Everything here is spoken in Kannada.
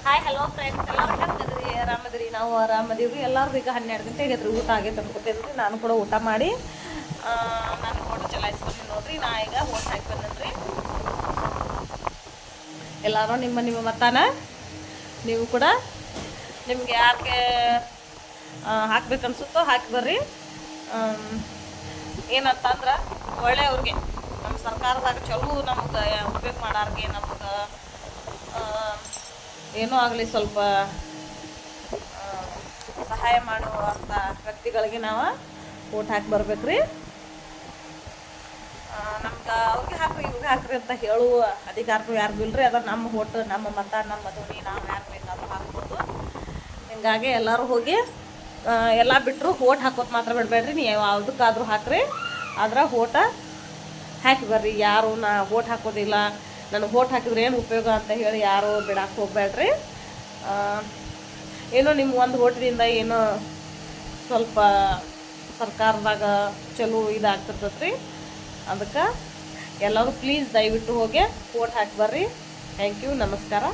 ಹಾಯ್ ಹಲೋ ಫ್ರೆಂಡ್ಸ್, ಎಲ್ಲರೂ ಹೆಂಗದ್ರಿ? ಆರಾಮದ್ರಿ? ನಾವು ಆರಾಮದೀವ್ರಿ. ಎಲ್ಲರೂ ಈಗ 12 ಗಂಟೆ ಆಗೈತ್ರಿ. ಊಟ ಆಗೈತೆ ಅನ್ಕೋತಿದ್ರಿ. ನಾನು ಕೂಡ ಊಟ ಮಾಡಿ ನಾನು ಓಟು ಚಲಾಯಿಸ್ಕೊಂಡು ನೋಡ್ರಿ. ನಾ ಈಗ ಓಟ್ ಹಾಕಿ ಬಂದ್ರಿ. ಎಲ್ಲರೂ ನಿಮ್ಮ ಮತಾನ ನೀವು ಕೂಡ ನಿಮ್ಗೆ ಯಾರಿಗೆ ಹಾಕ್ಬೇಕನ್ಸುತ್ತೋ ಹಾಕಿ ಬರ್ರಿ. ಏನಂತಂದ್ರೆ ಒಳ್ಳೆಯವ್ರಿಗೆ, ನಮ್ಮ ಸರ್ಕಾರದಾಗ ಚಲೋ ನಮ್ಗೆ ಉಪಯೋಗ ಮಾಡಾರ್ಗೆ, ನಮ್ಗೆ ಏನೋ ಆಗಲಿ ಸ್ವಲ್ಪ ಸಹಾಯ ಮಾಡುವಂಥ ವ್ಯಕ್ತಿಗಳಿಗೆ ನಾವು ಓಟ್ ಹಾಕಿ ಬರ್ಬೇಕ್ರಿ. ನಮ್ಗೆ ಅವ್ರಿಗೆ ಹಾಕ್ರಿ ಇವ್ರಿಗೆ ಹಾಕ್ರಿ ಅಂತ ಹೇಳುವ ಅಧಿಕಾರಗಳು ಯಾರಿಗೂ ಇಲ್ಲರಿ. ಅದ್ರ ನಮ್ಮ ಓಟ್, ನಮ್ಮ ಮತ, ನಮ್ಮ ಧ್ವನಿ, ನಾವು ಯಾರು ಬೇಕಾದ್ರೂ ಹಾಕ್ಬೋದು. ಹಿಂಗಾಗಿ ಎಲ್ಲರೂ ಹೋಗಿ ಎಲ್ಲ ಬಿಟ್ಟರು ಓಟ್ ಹಾಕೋದು ಮಾತ್ರ ಬಿಡಬೇಡ್ರಿ. ನೀವು ಯಾವುದಕ್ಕಾದ್ರೂ ಹಾಕ್ರಿ, ಆದ್ರೆ ಓಟ ಹಾಕಿ ಬರ್ರಿ. ಯಾರು ನಾ ಓಟ್ ಹಾಕೋದಿಲ್ಲ, ನನಗೆ ಓಟ್ ಹಾಕಿದ್ರೆ ಏನು ಉಪಯೋಗ ಅಂತ ಹೇಳಿ ಯಾರು ಬಿಡಕ್ಕೆ ಹೋಗ್ಬೇಡ್ರಿ. ಏನೋ ನಿಮ್ಮ ಒಂದು ಓಟಿನಿಂದ ಏನೋ ಸ್ವಲ್ಪ ಸರ್ಕಾರದಾಗ ಚಲೋ ಇದಾಗ್ತಿರ್ತೈತೆ ರೀ. ಅದಕ್ಕೆ ಎಲ್ಲರೂ ಪ್ಲೀಸ್ ದಯವಿಟ್ಟು ಹೋಗಿ ಓಟ್ ಹಾಕಿ ಬರ್ರಿ. ಥ್ಯಾಂಕ್ ಯು, ನಮಸ್ಕಾರ.